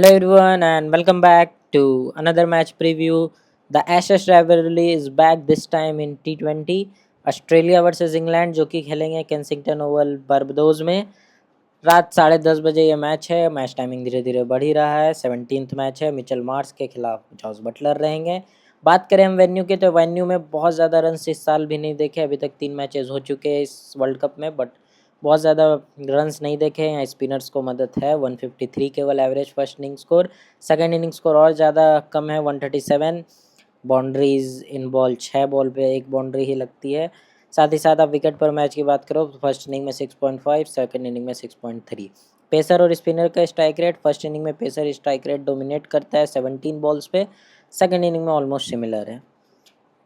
Hello everyone and welcome back to another match preview. The Ashes rivalry is back this time in T20 Australia versus England जो कि खेलेंगे Kensington Oval बारबडोज में। रात 10:30 बजे ये match है। मैच टाइमिंग धीरे धीरे बढ़ ही रहा है। 17th मैच है। मिचेल मार्श के खिलाफ जॉस बटलर रहेंगे। बात करें हम वेन्यू की तो वेन्यू में बहुत ज़्यादा रन इस साल भी नहीं देखे। अभी तक 3 मैचेस हो चुके हैं इस वर्ल्ड कप में, बट बहुत ज़्यादा रन्स नहीं देखे हैं। स्पिनर्स को मदद है। 153 केवल average first inning score. Second inning score और ज़्यादा कम है, 137। बाउंड्रीज इन बॉल 6 बॉल पे एक बाउंड्री ही लगती है। साथ ही साथ आप विकेट पर मैच की बात करो तो फर्स्ट इनिंग में 6.5, सेकंड इनिंग में 6.3। पेसर और स्पिनर का स्ट्राइक रेट, फर्स्ट इनिंग में पेसर स्ट्राइक रेट डोमिनेट करता है 17 बॉल्स पे। सेकंड इनिंग में ऑलमोस्ट सिमिलर है।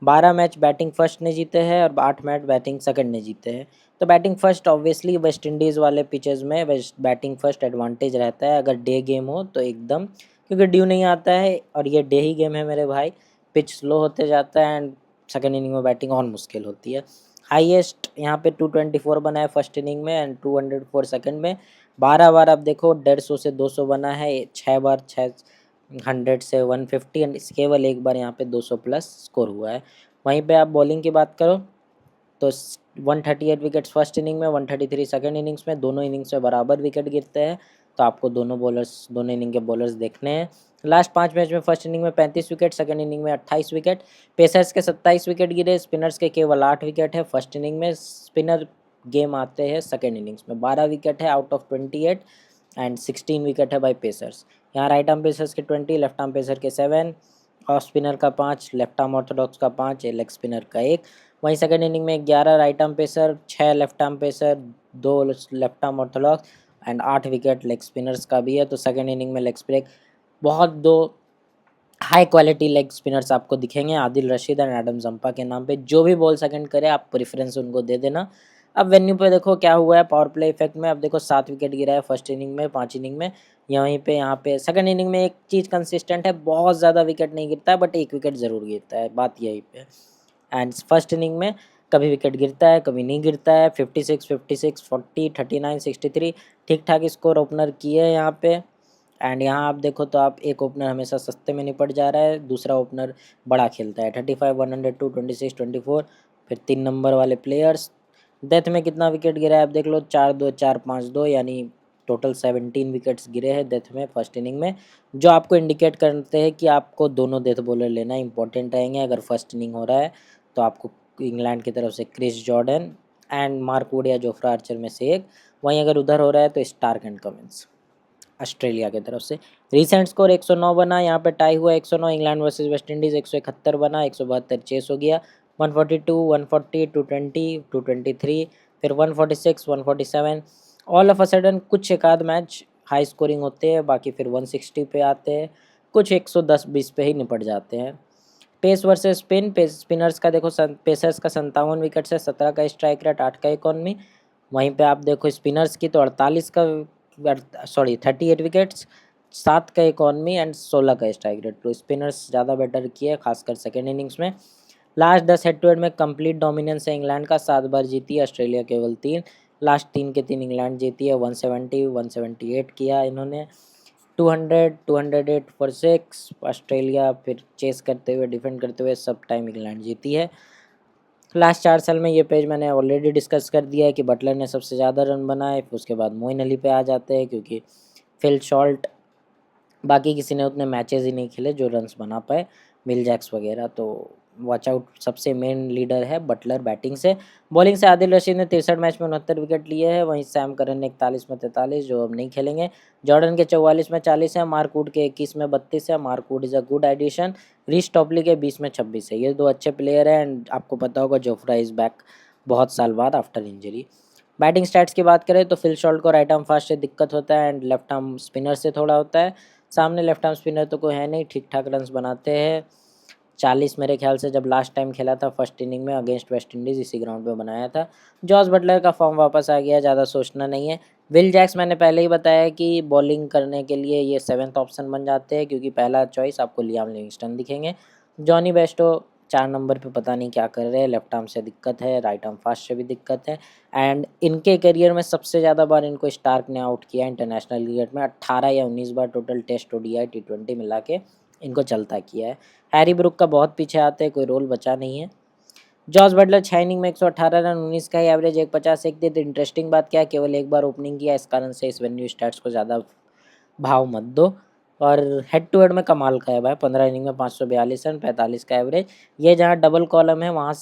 12 मैच बैटिंग फर्स्ट ने जीते हैं और 8 मैच बैटिंग सेकंड ने जीते हैं। तो batting first obviously West Indies वाले पिचेस में बैटिंग फर्स्ट एडवांटेज रहता है अगर डे गेम हो तो एकदम, क्योंकि ड्यू नहीं आता है और ये डे ही गेम है मेरे भाई। पिच स्लो होते जाता है एंड सेकंड इनिंग में बैटिंग और मुश्किल होती है। हाईएस्ट यहाँ पे 224 बना है फर्स्ट इनिंग में एंड 204 सेकंड में। 12 बार आप देखो 150 से 200 बना है। 6 बार 600 से 150 एंड केवल एक बार यहाँ पे 200 प्लस स्कोर हुआ है। वहीं पे आप बॉलिंग की बात करो तो 138 विकेट्स फर्स्ट इनिंग में, 133 सेकंड इनिंग्स में। दोनों इनिंग्स में बराबर विकेट गिरते हैं, तो आपको दोनों इनिंग के बॉलर्स देखने हैं। लास्ट 5 मैच में फर्स्ट इनिंग में 35 विकेट, सेकंड इनिंग में 28 विकेट। पेसर्स के 27 विकेट गिरे, स्पिनर्स के केवल 8 विकेट है फर्स्ट इनिंग में। स्पिनर गेम आते हैं सेकेंड इनिंग्स में। 12 विकेट है आउट ऑफ 28 एंड 16 विकेट है बाई पेसर्स। यहाँ राइट आर्म पेसर्स के 20, लेफ्ट आर्म पेसर के 7, ऑफ स्पिनर का 5, लेफ्ट आर्म ऑर्थोडॉक्स का 5, लेग स्पिनर का 1। वहीं सेकंड इनिंग में 11 right arm pacer, 6 left arm pacer, 2 left arm Orthodox and 8 wicket leg spinners का भी है। तो सेकंड इनिंग में लेग स्पिनर बहुत दो हाई क्वालिटी लेग स्पिनर्स आपको दिखेंगे, Adil Rashid and Adam Zampa के नाम पे। जो भी बॉल सेकंड करे आप प्रेफरेंस उनको दे देना। अब वेन्यू पे देखो क्या हुआ है पावर प्ले इफेक्ट में। अब देखो 7 विकेट गिरा है फर्स्ट इनिंग में, 5 इनिंग में। यहाँ पे सेकंड इनिंग में एक चीज़ कंसिस्टेंट है, बहुत ज़्यादा विकेट नहीं गिरता है बट एक विकेट ज़रूर गिरता है, बात यही पे। एंड फर्स्ट इनिंग में कभी विकेट गिरता है कभी नहीं गिरता है। 56, 56, 40, 39, 63 ठीक ठाक स्कोर ओपनर किए हैं यहाँ पे। एंड यहाँ आप देखो तो आप एक ओपनर हमेशा सस्ते में निपट जा रहा है, दूसरा ओपनर बड़ा खेलता है। 35, 102, 26, 24। फिर 3 नंबर वाले प्लेयर्स। डेथ में कितना विकेट गिरा है आप देख लो, 4-2, 4-5-2, यानी टोटल 17 विकेट्स गिरे हैं डेथ में फर्स्ट इनिंग में, जो आपको इंडिकेट करते हैं कि आपको दोनों डेथ बॉलर लेना इंपॉर्टेंट रहेंगे। अगर फर्स्ट इनिंग हो रहा है तो आपको इंग्लैंड की तरफ से Chris Jordan and Mark Wood या जोफ्रा आर्चर में से एक। वहीं अगर उधर हो रहा है तो स्टार्क एंड कमिंस ऑस्ट्रेलिया की तरफ से। रिसेंट स्कोर 109 बना, यहाँ पे टाई हुआ 109। इंग्लैंड वर्सेस वेस्ट इंडीज़ 171 बना, 172 चेस हो गया। 142, 140, 220, 223, फिर 146, 147। ऑल ऑफ अ सडन कुछ एक आध मैच हाई स्कोरिंग होते हैं, बाकी फिर 160 पे आते हैं, कुछ 110-20 पे ही निपट जाते हैं। पेस वर्सेस स्पिन, स्पिनर्स का देखो पेसर्स का 57 विकेट है, 17 का स्ट्राइक रेट, 8 का इकॉनमी। वहीं पे आप देखो स्पिनर्स की तो 48 का, सॉरी 38 विकेट्स, 7 का इकॉनमी एंड 16 का स्ट्राइक रेट। तो स्पिनर्स ज़्यादा बेटर किए खासकर सेकेंड इनिंग्स में। लास्ट 10 हेड टू हेड में कंप्लीट डोमिनेंस है इंग्लैंड का, 7 बार जीती है ऑस्ट्रेलिया केवल 3। लास्ट 3 के 3 इंग्लैंड जीती है। 170, 178 किया इन्होंने। 200, 208 फॉर 6 ऑस्ट्रेलिया, फिर चेस करते हुए डिफेंड करते हुए सब टाइम इंग्लैंड जीती है। लास्ट 4 साल में ये पेज मैंने ऑलरेडी डिस्कस कर दिया है कि बटलर ने सबसे ज़्यादा रन बनाए, फिर उसके बाद मोइन अली पे आ जाते हैं, क्योंकि फिल शॉल्ट बाकी किसी ने उतने मैचेस ही नहीं खेले जो रन्स बना पाए, मिल जैक्स वगैरह। तो वॉच आउट सबसे मेन लीडर है बटलर बैटिंग से। बॉलिंग से आदिल रशीद ने 63 मैच में 69 विकेट लिए हैं। वहीं सैम करन ने 41 में 43, जो अब नहीं खेलेंगे। जॉर्डन के 44 में 40 है, मार्क वुड के 21 में 32 है। Mark Wood is a good addition. Reece Topley के 20 में 26 है। ये दो अच्छे प्लेयर हैं एंड आपको पता होगा जोफ्रा इज़ बैक बहुत साल बाद आफ्टर इंजरी। बैटिंग स्टैट्स की बात करें तो फिल शॉल्ट को राइट आर्म फास्ट से दिक्कत होता है एंड लेफ्ट आर्म स्पिनर से थोड़ा होता है। सामने लेफ्ट आर्म स्पिनर तो कोई है नहीं, ठीक ठाक रन्स बनाते हैं। 40 मेरे ख्याल से जब लास्ट टाइम खेला था फर्स्ट इनिंग में अगेंस्ट वेस्ट इंडीज़, इसी ग्राउंड पे बनाया था। जॉस बटलर का फॉर्म वापस आ गया, ज़्यादा सोचना नहीं है। विल जैक्स मैंने पहले ही बताया कि बॉलिंग करने के लिए ये 7th ऑप्शन बन जाते हैं, क्योंकि पहला चॉइस आपको लियाम लिविंगस्टन दिखेंगे। जॉनी बेस्टो 4 नंबर पे पता नहीं क्या कर रहे हैं, लेफ्ट आर्म से दिक्कत है, राइट आर्म फास्ट से भी दिक्कत है। एंड इनके करियर में सबसे ज़्यादा बार इनको स्टार्क ने आउट किया इंटरनेशनल क्रिकेट में, 18 या 19 बार टोटल टेस्ट ODI T20 मिला के इनको चलता किया है। हैरी ब्रुक का बहुत पीछे आते हैं, कोई रोल बचा नहीं है। जॉस बटलर 6 इनिंग में 118 रन, 19 का ही एवरेज, 150 एक दिए। इंटरेस्टिंग बात क्या है, केवल एक बार ओपनिंग किया, इस कारण से इस वेन्यू स्टैट्स को ज़्यादा भाव मत दो। और हेड टू हेड में कमाल का है भाई, 15 इनिंग में 542 रन, 45 का एवरेज। ये जहाँ डबल कॉलम है वहाँ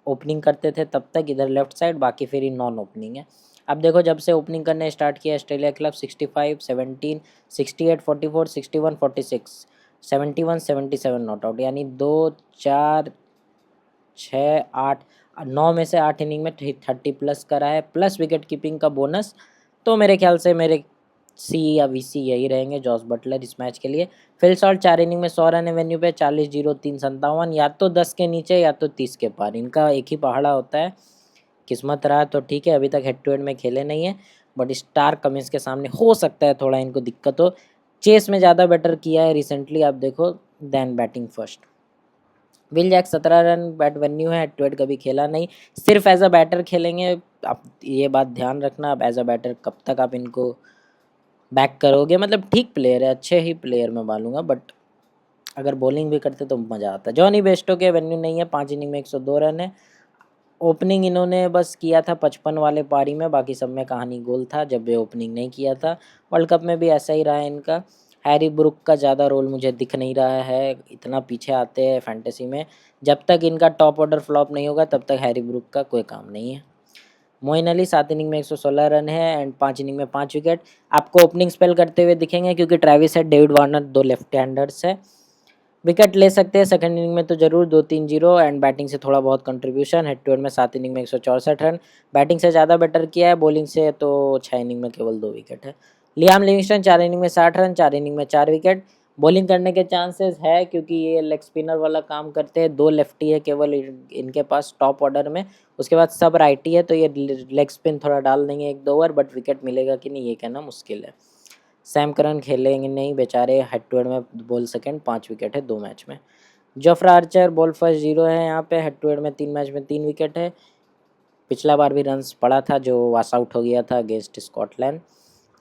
ओपनिंग करते थे तब तक इधर लेफ्ट साइड, बाकी फिर नॉन ओपनिंग है। अब देखो जब से ओपनिंग करने स्टार्ट किया ऑस्ट्रेलिया क्लब, 65, 17, 68, 44, 61, 46, 71, 77 नॉट आउट, यानी 2, 4, 6, 8, 9 में से 8 इनिंग में 30 प्लस करा है, प्लस विकेट कीपिंग का बोनस। तो मेरे ख्याल से मेरे सी या VC यही रहेंगे जॉस बटलर इस मैच के लिए। फिल सॉल्ट 4 इनिंग में 100 रन है वेन्यू पे, 40, 0, 3, 57, या तो 10 के नीचे या तो 30 के पार, इनका एक ही पहाड़ा होता है। किस्मत रहा तो ठीक है, अभी तक हेड टू हेड में खेले नहीं है, बट स्टार कमिंस के सामने हो सकता है थोड़ा इनको दिक्कत हो। चेस में ज़्यादा बेटर किया है रिसेंटली, आप देखो, then batting first. Will Jacks 17 run, bat venue है, हेड टू हेड कभी खेला नहीं, सिर्फ एज अ बैटर खेलेंगे। आप ये बात ध्यान रखना, अब एज अ बैटर कब तक आप इनको बैक करोगे, मतलब ठीक प्लेयर है, अच्छे ही प्लेयर मैं मानूंगा, बट अगर बॉलिंग भी करते तो मज़ा आता। जॉनी बेस्टो के वेन्यू नहीं है, 5 इनिंग में 102 रन है। ओपनिंग इन्होंने बस किया था 55 वाले पारी में, बाकी सब में कहानी गोल था जब ये ओपनिंग नहीं किया था। वर्ल्ड कप में भी ऐसा ही रहा है इनका। हैरी ब्रुक का ज़्यादा रोल मुझे दिख नहीं रहा है, इतना पीछे आते हैं फैंटेसी में। जब तक इनका टॉप ऑर्डर फ्लॉप नहीं होगा तब तक हैरी ब्रुक का कोई काम नहीं है। मोइन अली 7 इनिंग में 116 रन है एंड 5 इनिंग में 5 विकेट। आपको ओपनिंग स्पेल करते हुए दिखेंगे क्योंकि ट्रेविस है, डेविड वार्नर, 2 लेफ्ट हैंडर्स है। विकेट ले सकते हैं सेकंड इनिंग में तो जरूर, 2-3-0, एंड बैटिंग से थोड़ा बहुत कंट्रीब्यूशन। हेड टू हेड में 7 इनिंग में 164 रन, बैटिंग से ज़्यादा बेटर किया है, बॉलिंग से तो 6 इनिंग में केवल 2 विकेट है। लियाम लिविंगस्टन 4 इनिंग में 60 रन, 4 इनिंग में 4 विकेट। बॉलिंग करने के चांसेस है क्योंकि ये लेग स्पिनर वाला काम करते हैं, 2 लेफ्टी है केवल इनके पास टॉप ऑर्डर में, उसके बाद सब राइटी है, तो ये लेग स्पिन थोड़ा डाल देंगे 1-2 ओवर, बट विकेट मिलेगा कि नहीं ये कहना मुश्किल है। सैम करन खेलेंगे नहीं बेचारे, हेड टू हेड में बॉल सेकंड, 5 विकेट है 2 मैच में। जोफ्रा आर्चर बॉल फर्स्ट 0 है यहाँ पे, हेड टू हेड में 3 मैच में 3 विकेट है। पिछला बार भी रन्स पड़ा था जो वास आउट हो गया था अगेंस्ट स्कॉटलैंड,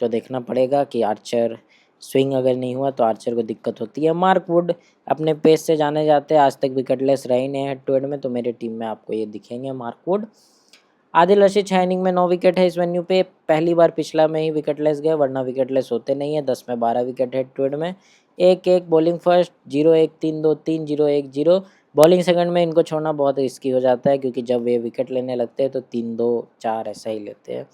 तो देखना पड़ेगा कि आर्चर स्विंग अगर नहीं हुआ तो आर्चर को दिक्कत होती है। मार्क वुड अपने पेस से जाने जाते हैं, आज तक विकेटलेस रहे नहीं हेड टू हेड में, तो मेरे टीम में आपको ये दिखेंगे Mark Wood. Adil Rashid 6 inning में 9 विकेट है इस वेन्यू पे, पहली बार पिछला में ही विकेटलेस गए, वरना विकेटलेस होते नहीं है। 10 में 12 विकेट हेड टू हेड में। 1-1 बॉलिंग फर्स्ट, 0-1, 3-2-3, 0-1-0। बॉलिंग सेकंड में इनको छोड़ना बहुत रिस्की हो जाता है क्योंकि जब वे विकेट लेने लगते हैं तो 3-2-4 ऐसा ही लेते हैं।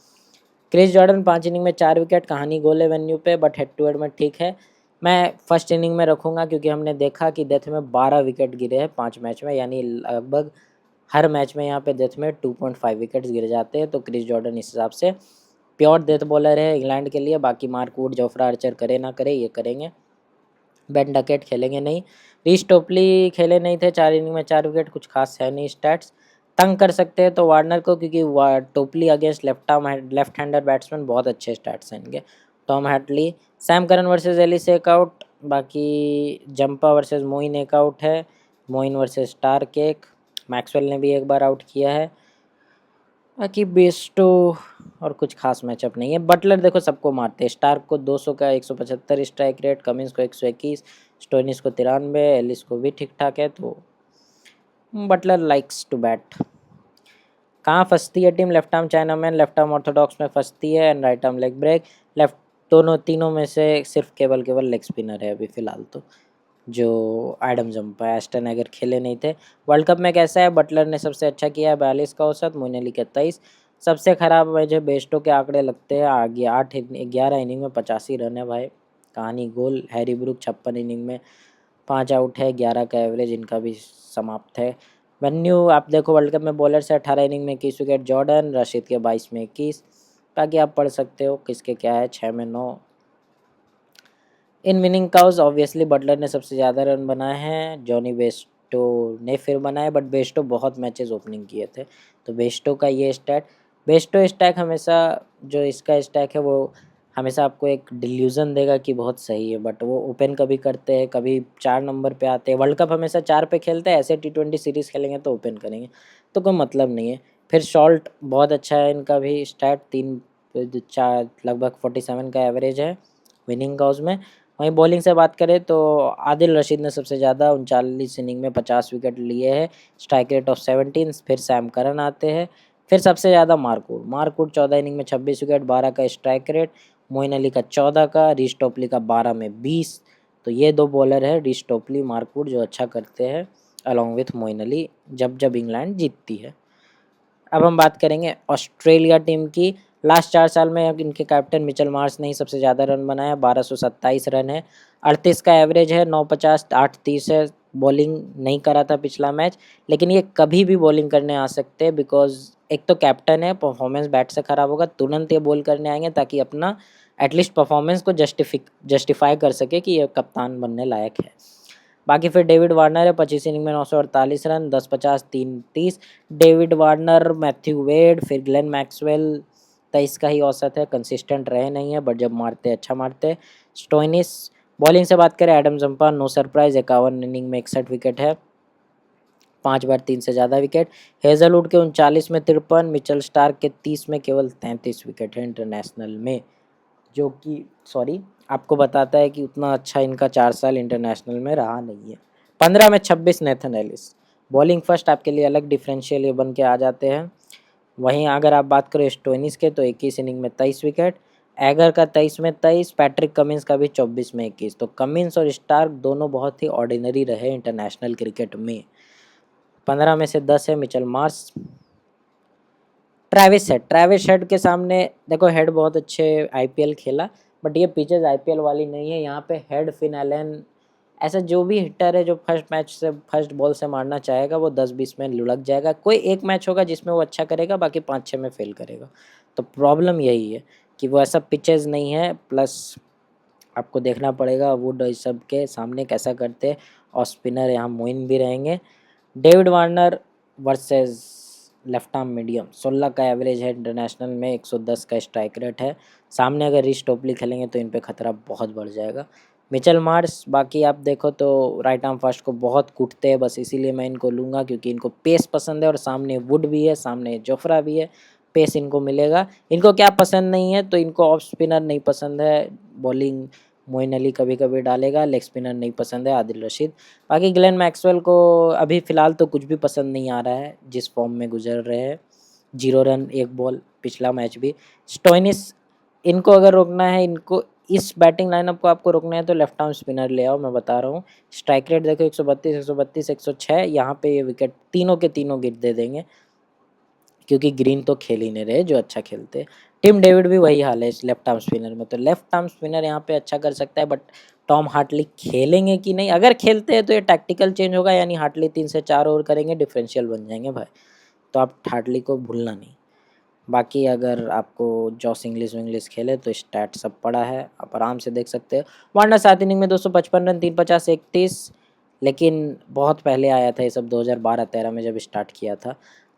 क्रिस जॉर्डन 5 इनिंग में 4 विकेट, कहानी गोल है वेन्यू पे, बट हेड टू हेड में ठीक है। मैं फर्स्ट इनिंग में रखूँगा क्योंकि हमने देखा कि डेथ में 12 विकेट गिरे हैं 5 मैच में, यानी लगभग हर मैच में यहाँ पे डेथ में 2.5 विकेट्स गिर जाते हैं, तो क्रिस जॉर्डन इस हिसाब से प्योर डेथ बॉलर है इंग्लैंड के लिए। बाकी मार्क वुड, जोफ्रा आर्चर करे ना करे ये करेंगे। बेन डकेट खेलेंगे नहीं। रीस टोपली खेले नहीं थे, 4 इनिंग में 4 विकेट, कुछ खास है नहीं स्टैट्स। तंग कर सकते हैं तो वार्नर को, क्योंकि टोपली अगेंस्ट लेफ्ट हैंडर बैट्समैन बहुत अच्छे स्टैट्स हैं इनके। Tom Hatley. Sam Curran versus Ellis एक आउट, बाकी जंपा वर्सेस मोइन एक आउट है, मोइन वर्सेस स्टार्क एक, मैक्सवेल ने भी एक बार आउट किया है। बाकी बेस्टो और कुछ खास मैचअप नहीं है। बटलर देखो सबको मारते हैं, स्टार्क को 200 का 175 स्ट्राइक रेट, कमिंस को 121, स्टोइनिस को 93, एलिस को भी ठीक ठाक है, तो बटलर लाइक्स टू बैट। कहाँ फंसती है team, left arm chinaman, left arm orthodox में फंसती है, and right arm leg break. Left दोनों तीनों में से सिर्फ केवल लेग स्पिनर है अभी फ़िलहाल तो, जो एडम जम्पा, एस्टन अगर खेले नहीं थे। वर्ल्ड कप में कैसा है, बटलर ने सबसे अच्छा किया है 42 का औसत, मोइन अली के 23। सबसे ख़राब मुझे बेस्टो के आंकड़े लगते हैं, आगे 11 इनिंग में 85 रन है भाई, कहानी गोल। हैरी ब्रुक 56 इनिंग में 5 आउट है, 11 का एवरेज इनका भी समाप्त है। वेन्यू आप देखो वर्ल्ड कप में बॉलर से 18 इनिंग में 21 विकेट जॉर्डन, रशीद के 22 में 21, बाकी आप पढ़ सकते हो किसके क्या है, 6 में 9। In winning causes obviously Buttler ने सबसे ज़्यादा रन बनाए हैं, जॉनी बेस्टो ने फिर बनाए, बट बेस्टो बहुत मैचेस ओपनिंग किए थे, तो बेस्टो का ये स्टैट, बेस्टो स्टैक हमेशा जो इसका स्टैक है वो हमेशा आपको एक डिल्यूज़न देगा कि बहुत सही है, बट वो ओपन कभी करते हैं, कभी 4 नंबर पे आते हैं। वर्ल्ड कप हमेशा 4 पे खेलते हैं, ऐसे टी20 सीरीज़ खेलेंगे तो ओपन करेंगे, तो कोई मतलब नहीं है। फिर शॉट बहुत अच्छा है इनका भी, स्टैट 3 4 लगभग 47 का एवरेज है विनिंग का उसमें। वहीं बॉलिंग से बात करें तो आदिल रशीद ने सबसे ज़्यादा 39 इनिंग में 50 विकेट लिए हैं, स्ट्राइक रेट ऑफ 17। फिर सैम करन आते हैं, फिर सबसे ज़्यादा मार्कवुड 14 इनिंग में 26 विकेट, 12 का स्ट्राइक रेट, मोइन अली का 14 का, रिश टोपली का 12 में 20। तो ये दो बॉलर है रिश टोपली मार्कवुड जो अच्छा करते हैं अलॉन्ग विथ मोइन अली जब जब इंग्लैंड जीतती है। अब हम बात करेंगे ऑस्ट्रेलिया टीम की। लास्ट 4 साल में अब इनके कैप्टन मिचेल मार्श ने ही सबसे ज़्यादा रन बनाया, 1227 रन है, 38 का एवरेज है, 950 830 है। बॉलिंग नहीं करा था पिछला मैच, लेकिन ये कभी भी बॉलिंग करने आ सकते हैं बिकॉज एक तो कैप्टन है, परफॉर्मेंस बैट से ख़राब होगा तुरंत ये बॉल करने आएंगे ताकि अपना एटलीस्ट परफॉर्मेंस को जस्टिफाई कर सके कि ये कप्तान बनने लायक है। बाकी फिर डेविड वार्नर है, 25 इनिंग में 948 run, 10-50 3-30। David Warner, Matthew Wade, फिर ग्लेन मैक्सवेल 23 का ही औसत है, कंसिस्टेंट रहे नहीं है बट जब मारते अच्छा मारते। स्टोइनिस। बॉलिंग से बात करें Adam Zampa, no surprise, 51 inning में 61 विकेट है, 5 बार 3 से ज़्यादा विकेट। हेजलवुड के 39 में 53, मिचेल स्टार्क के 30 में केवल 33 विकेट है इंटरनेशनल में, जो कि सॉरी आपको बताता है कि उतना अच्छा इनका 4 साल इंटरनेशनल में रहा नहीं है। 15 में 26 नेथन एलिस, बॉलिंग फर्स्ट आपके लिए अलग डिफरेंशियल ये बन के आ जाते हैं। वहीं अगर आप बात करें स्टोइनिस के तो 21 इनिंग में 23 विकेट, एगर का 23 में 23, पैट्रिक कमिंस का भी 24 में 21। तो कमिंस और स्टार्क दोनों बहुत ही ऑर्डिनरी रहे इंटरनेशनल क्रिकेट में। 15 में से 10 है मिचेल मार्श। ट्रैविस हेड के सामने देखो, हेड बहुत अच्छे आईपीएल खेला, बट ये पिचेस आईपीएल वाली नहीं है। यहाँ पे हेड, फिन एलन, ऐसा जो भी हिटर है जो फर्स्ट मैच से फर्स्ट बॉल से मारना चाहेगा वो 10-20 में लुढ़क जाएगा। कोई एक मैच होगा जिसमें वो अच्छा करेगा, बाकी 5-6 में फेल करेगा। तो प्रॉब्लम यही है कि वो ऐसा पिचेस नहीं है। प्लस आपको देखना पड़ेगा वुड इस सब के सामने कैसा करते हैं, और स्पिनर यहाँ मोइन भी रहेंगे। David Warner versus left arm medium, 16 का एवरेज है इंटरनेशनल में, 110 का स्ट्राइक रेट है। सामने अगर रिश टोपली खेलेंगे तो इन पे खतरा बहुत बढ़ जाएगा। मिचेल मार्श बाकी आप देखो तो राइट आर्म फास्ट को बहुत कूटते हैं, बस इसीलिए मैं इनको लूँगा क्योंकि इनको पेस पसंद है और सामने वुड भी है, सामने जोफ्रा भी है, पेस इनको मिलेगा। इनको क्या पसंद नहीं है तो इनको ऑफ स्पिनर नहीं पसंद है, बॉलिंग मोइन अली कभी कभी डालेगा, लेग स्पिनर नहीं पसंद है आदिल रशीद। बाकी ग्लेन मैक्सवेल को अभी फ़िलहाल तो कुछ भी पसंद नहीं आ रहा है जिस फॉर्म में गुजर रहे हैं, 0 रन 1 बॉल पिछला मैच भी। स्टोइनिस, इनको अगर रोकना है, इनको इस बैटिंग लाइनअप को आपको रोकना है तो लेफ्ट आर्म स्पिनर ले आओ, मैं बता रहा हूँ। स्ट्राइक रेट देखो 132 132 106, यहाँ पे ये विकेट तीनों के तीनों गिर दे देंगे क्योंकि ग्रीन तो खेल ही नहीं रहे जो अच्छा खेलते। टिम डेविड भी वही हाल है इस लेफ्ट आर्म स्पिनर में, तो लेफ्ट आर्म स्पिनर यहाँ पे अच्छा कर सकता है, बट टॉम हार्टली खेलेंगे कि नहीं, अगर खेलते हैं तो ये टैक्टिकल चेंज होगा, यानी हार्टली 3 से 4 ओवर करेंगे, डिफरेंशियल बन जाएंगे भाई, तो आप हार्टली को भूलना नहीं। बाकी अगर आपको जॉस इंग्लिश विंग्लिश खेले तो स्टैट सब पड़ा है, आप आराम से देख सकते हो। वार्नर 7 इनिंग में 255 रन, 350 31, लेकिन बहुत पहले आया था ये सब, 2012-13 में जब स्टार्ट किया था।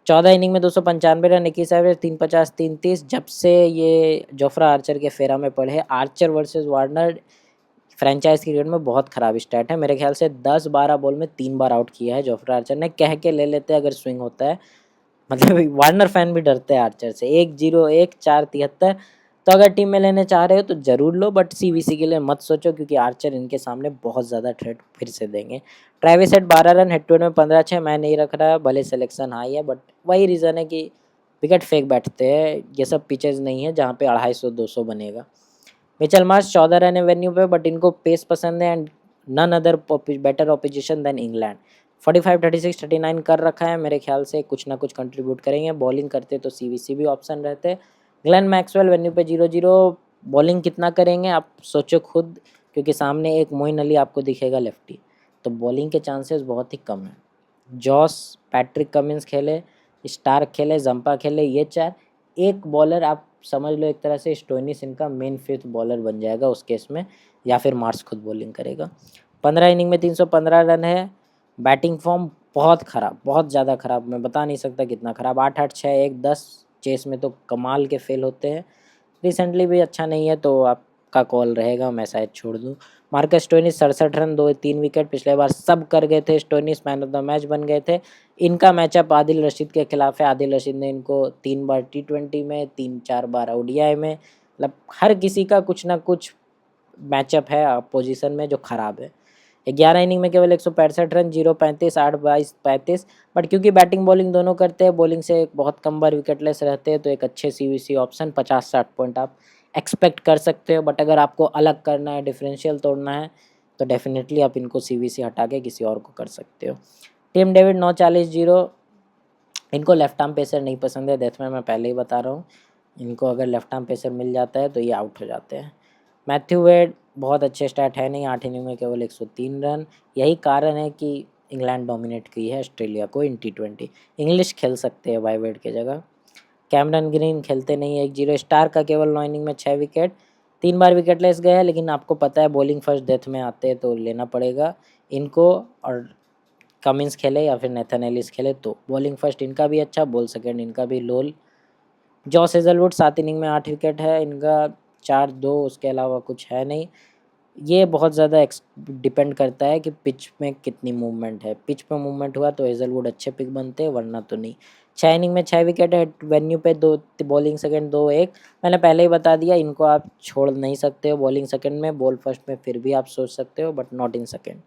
14 इनिंग में 295 रन, 21 एवरेज, 350 330। जब से ये जोफ्रा आर्चर के फेरा में पड़े हैं, Archer versus Warner franchise cricket में बहुत खराब स्टैट है। मेरे ख्याल से 10-12 बॉल में 3 बार आउट किया है जोफ्रा आर्चर ने, कह के ले लेते अगर स्विंग होता है, मतलब वार्नर फैन भी डरते हैं आर्चर से। 1-0-1 4-73, तो अगर टीम में लेने चाह रहे हो तो ज़रूर लो, बट सीवीसी के लिए मत सोचो क्योंकि आर्चर इनके सामने बहुत ज़्यादा थ्रेट फिर से देंगे। Travis Head 12 run, head to head में 15-6, मैं नहीं रख रहा, भले सिलेक्शन हाई है बट वही रीज़न है कि विकेट फेंक बैठते हैं, ये सब पिचेज नहीं है जहाँ पे 250-200 बनेगा। मिचेल मार्श 14 रन है वेन्यू पे, बट इनको पेस पसंद है and none other better opposition than England. 45 36 39 कर रखा है, मेरे ख्याल से कुछ ना कुछ कंट्रीब्यूट करेंगे। बॉलिंग करते तो सीवीसी भी ऑप्शन रहते। ग्लेन मैक्सवेल वेन्यू पे 0-0, बॉलिंग कितना करेंगे आप सोचो खुद, क्योंकि सामने एक मोइन अली आपको दिखेगा लेफ्टी, तो बॉलिंग के चांसेस बहुत ही कम है। जॉस, पैट्रिक कमिंस खेले, स्टार्क खेले, जंपा खेले, ये 4, एक बॉलर आप समझ लो एक तरह से स्टोइनिस इनका मेन 5th बॉलर बन जाएगा उस केस में, या फिर मार्स खुद बॉलिंग करेगा। 15 इनिंग में 315 रन है, बैटिंग फॉर्म बहुत ख़राब, बहुत ज़्यादा ख़राब, मैं बता नहीं सकता कितना ख़राब, 8-8 6-1 10, चेस में तो कमाल के फेल होते हैं। रिसेंटली भी अच्छा नहीं है, तो आपका कॉल रहेगा, मैं शायद छोड़ दूँ। मार्कस स्टोइनिस 67 रन, 2-3 विकेट, पिछले बार सब कर गए थे। Stoinis man of the match बन गए थे। इनका मैचअप आदिल रशीद के खिलाफ है। आदिल रशीद ने इनको 3 बार T20 में, 3-4 बार ODI में, मतलब हर किसी का कुछ ना कुछ मैचअप है अपोजिशन में जो खराब है। 11 इनिंग में केवल 165 रन, 0-35, 8-22, 35, बट क्योंकि बैटिंग बॉलिंग दोनों करते हैं, बॉलिंग से बहुत कम बार विकेटलेस रहते हैं, तो एक अच्छे CVC ऑप्शन 50-60 पॉइंट आप एक्सपेक्ट कर सकते हो। बट अगर आपको अलग करना है, डिफरेंशियल तोड़ना है, तो डेफिनेटली आप इनको CVC हटा के किसी और को कर सकते हो। टीम डेविड 9-40-0, इनको लेफ्ट आर्म पेसर नहीं पसंद है डेथ में, मैं पहले ही बता रहा हूँ। इनको अगर लेफ्ट आर्म पेसर मिल जाता है तो ये आउट हो जाते हैं। मैथ्यू वेड बहुत अच्छे स्टैट है नहीं, 8 इनिंग में केवल 103 रन। यही कारण है कि इंग्लैंड डोमिनेट की है ऑस्ट्रेलिया को इन T20। इंग्लिश खेल सकते हैं बाय वेड की जगह। कैमरन ग्रीन खेलते नहीं है, 1-0। स्टार का केवल 9 इनिंग में 6 विकेट, 3 बार विकेटलेस गए हैं, लेकिन आपको पता है बॉलिंग फर्स्ट डेथ में आते हैं तो लेना पड़ेगा इनको। और कमिंस खेले या फिर नेथन एलिस खेले तो बॉलिंग फर्स्ट इनका भी अच्छा, बॉल सेकंड इनका भी लोल। जॉस हेजलवुड 7 इनिंग में 8 विकेट है इनका, 4-2, उसके अलावा कुछ है नहीं। ये बहुत ज़्यादा डिपेंड करता है कि पिच में कितनी मूवमेंट है। पिच पे मूवमेंट हुआ तो हेजलवुड अच्छे पिक बनते हैं, वरना तो नहीं। 6 इनिंग में 6 विकेट है, वेन्यू पे 2 बॉलिंग सेकंड 2-1। मैंने पहले ही बता दिया, इनको आप छोड़ नहीं सकते हो बॉलिंग सेकंड में, बॉल फर्स्ट में फिर भी आप सोच सकते हो, but not in second.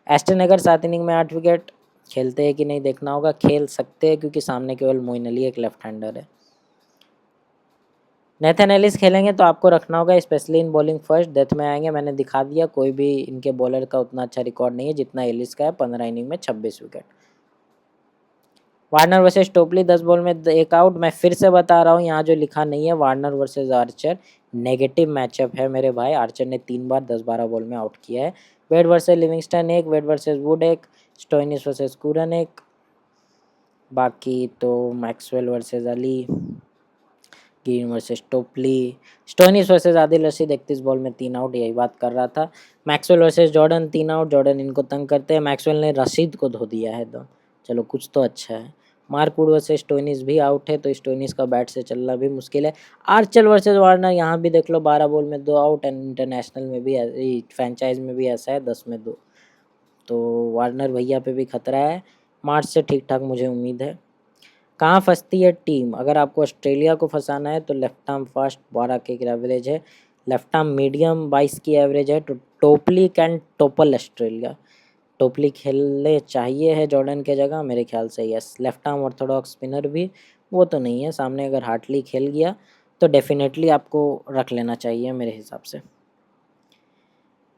Aston अगर 7 इनिंग में 8 विकेट, खेलते हैं कि नहीं देखना होगा। खेल सकते हैं क्योंकि सामने केवल मोइन अली एक लेफ्ट हैंडर है। नेथन एलिस खेलेंगे तो आपको रखना होगा, specially in bowling first. Death में आएंगे, मैंने दिखा दिया, कोई भी इनके बॉलर का उतना अच्छा रिकॉर्ड नहीं है जितना एलिस का है। 15 इनिंग में 26 विकेट। वार्नर वर्सेस टोपली 10 बॉल में 1 आउट। मैं फिर से बता रहा हूँ, यहाँ जो लिखा नहीं है Warner versus Archer, negative matchup है मेरे भाई। आर्चर ने 3 बार 10-12 बॉल में आउट किया है। Wade versus Livingstone 1, Wade versus Wood 1, Stoinis versus Curran 1, बाकी तो Maxwell versus Ali, Green versus Topley, Stoinis versus Adil Rashid 31 ball में 3 आउट, यही बात कर रहा था। Maxwell versus Jordan 3 out, Jordan इनको तंग करते हैं। मैक्सवेल ने रशीद को धो दिया है, तो चलो कुछ तो अच्छा है। मार्क वुड वर्सेस स्टोइनिस भी आउट है, तो स्टोइनिस का बैट से चलना भी मुश्किल है। आर्चर वर्सेस वार्नर, यहाँ भी देख लो 12 बॉल में 2 आउट, एंड इंटरनेशनल में भी, फ्रेंचाइज में भी ऐसा है 10 में 2, तो वार्नर भैया पे भी खतरा है। मार्च से ठीक ठाक मुझे उम्मीद है। कहाँ फंसती है टीम? अगर आपको ऑस्ट्रेलिया को फंसाना है तो लेफ्ट आर्म फास्ट 12 की एवरेज है, लेफ्ट आर्म मीडियम 22 की एवरेज है, तो टोपली कैन टोपल ऑस्ट्रेलिया। टोपली खेलने चाहिए है जॉर्डन के जगह मेरे ख्याल से, yes. Left arm Orthodox spinner भी वो तो नहीं है सामने, अगर हार्टली खेल गया तो डेफिनेटली आपको रख लेना चाहिए मेरे हिसाब से।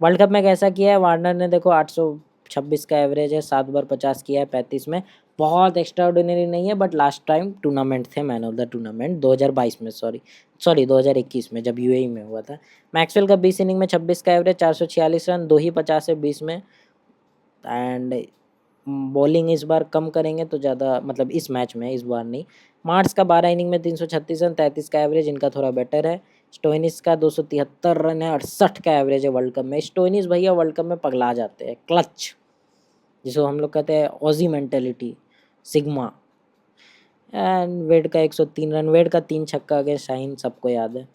वर्ल्ड कप में कैसा किया है वार्नर ने? देखो 826 का एवरेज है, 7 बार 50 किया है 35 में। बहुत एक्स्ट्रा ऑर्डिनरी नहीं है, बट लास्ट टाइम टूर्नामेंट थे मैन ऑफ द टूर्नामेंट 2022 में, सॉरी 2021 में जब UAE में हुआ था। मैक्सवेल का 20 इनिंग में 26 का एवरेज, 446 रन, 2 ही 50 है 20 में। एंड बॉलिंग इस बार कम करेंगे तो ज़्यादा, मतलब इस मैच में, इस बार नहीं। मार्स का 12 इनिंग में 336 रन, 33 का एवरेज, इनका थोड़ा बेटर है। स्टोइनिस का 273 रन है, 68 का एवरेज है वर्ल्ड कप में। स्टोइनिस भैया वर्ल्ड कप में पगला जाते हैं, क्लच जिसको हम लोग कहते हैं ऑजी मेंटेलिटी, सिग्मा। एंड वेड का 103 रन, वेड का 3 छक्का के शाइन सबको याद है।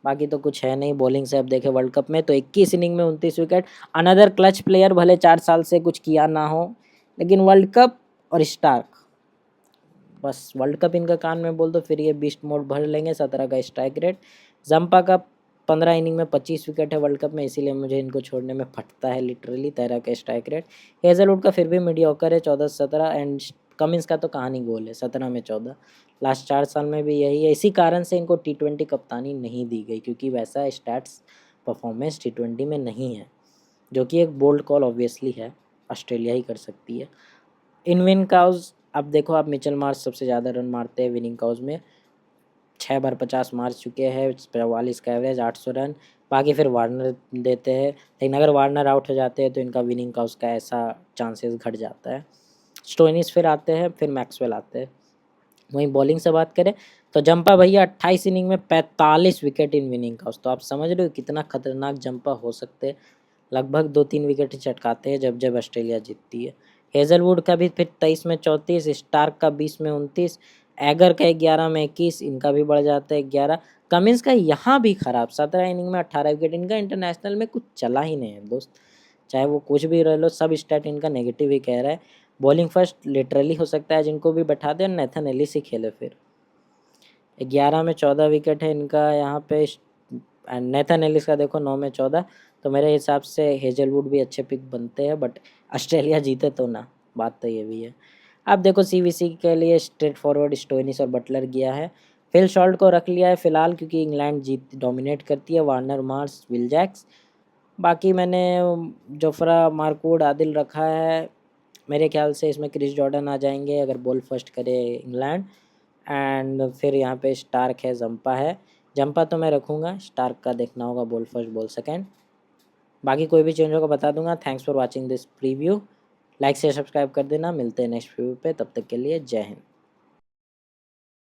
बाकी तो कुछ है नहीं। बॉलिंग से अब देखे वर्ल्ड कप में तो 21 इनिंग में 29 विकेट। अनदर क्लच प्लेयर, भले 4 साल से कुछ किया ना हो, लेकिन वर्ल्ड कप और स्टार्क, बस वर्ल्ड कप इनका कान में बोल दो, फिर ये बीस्ट मोड भर लेंगे। 17 का स्ट्राइक रेट। जंपा का 15 इनिंग में 25 विकेट है वर्ल्ड कप में, इसीलिए मुझे इनको छोड़ने में फटता है लिटरली। 13 का स्ट्राइक रेट। हेजलवुड का फिर भी मीडियोकर है, 14-17, एंड कमिंस का तो कहानी गोल है, 17 में 14। लास्ट 4 साल में भी यही है, इसी कारण से इनको T20 कप्तानी नहीं दी गई, क्योंकि वैसा स्टैट्स परफॉर्मेंस T20 में नहीं है, जो कि एक बोल्ड कॉल ऑब्वियसली है, ऑस्ट्रेलिया ही कर सकती है। इन विन काउज, अब देखो आप, मिचेल मार्श सबसे ज़्यादा रन मारते हैं विनिंग काउज में, 6 बार 50 मार चुके हैं, 44 का एवरेज, 800 रन। बाकी फिर वार्नर देते हैं, लेकिन अगर वार्नर आउट हो जाते हैं तो इनका विनिंग काउज का ऐसा चांसेस घट जाता है। स्टोइनिस फिर आते हैं, फिर मैक्सवेल आते हैं। वहीं बॉलिंग से बात करें तो जंपा भैया 28 इनिंग में 45 विकेट इन विनिंग काउज, तो आप समझ रहे हो कितना खतरनाक जंपा हो सकते हैं। लगभग 2-3 विकेट ही चटकाते हैं जब जब ऑस्ट्रेलिया जीतती है। हेजलवुड का भी फिर 23 में 34, स्टार्क का 20 में 29, एगर का 11 में 21, इनका भी बढ़ जाता है 11। कमिंस का यहाँ भी खराब, 17 इनिंग में 18 विकेट। इनका इंटरनेशनल में कुछ चला ही नहीं है दोस्त, चाहे वो कुछ भी रह लो, सब स्टैट इनका नेगेटिव ही कह रहा है। बॉलिंग फर्स्ट लिटरली हो सकता है, जिनको भी बैठा दे नेथन एलिस ही खेले फिर। 11 में 14 विकेट है इनका यहाँ पे, नेथन एलिस का देखो 9 में 14। तो मेरे हिसाब से हेजलवुड भी अच्छे पिक बनते हैं, बट ऑस्ट्रेलिया जीते तो ना, बात तो ये भी है। अब देखो सीवीसी के लिए स्ट्रेट फॉरवर्ड स्टोइनिस और बटलर गया है। फिल शॉल्ट को रख लिया है फिलहाल, क्योंकि इंग्लैंड जीत डोमिनेट करती है। Warner, Mars, Will Jacks. बाकी मैंने जोफ्रा, मार्कवुड, आदिल रखा है। मेरे ख्याल से इसमें क्रिस जॉर्डन आ जाएंगे अगर बॉल फर्स्ट करे इंग्लैंड। एंड फिर यहाँ पे स्टार्क है, जंपा है। जंपा तो मैं रखूँगा, स्टार्क का देखना होगा बॉल फर्स्ट बॉल सेकेंड। बाकी कोई भी चेंज होगा बता दूंगा। Thanks for watching this preview. Like से सब्सक्राइब कर देना। मिलते हैं नेक्स्ट प्रीव्यू पे, तब तक के लिए जय हिंद।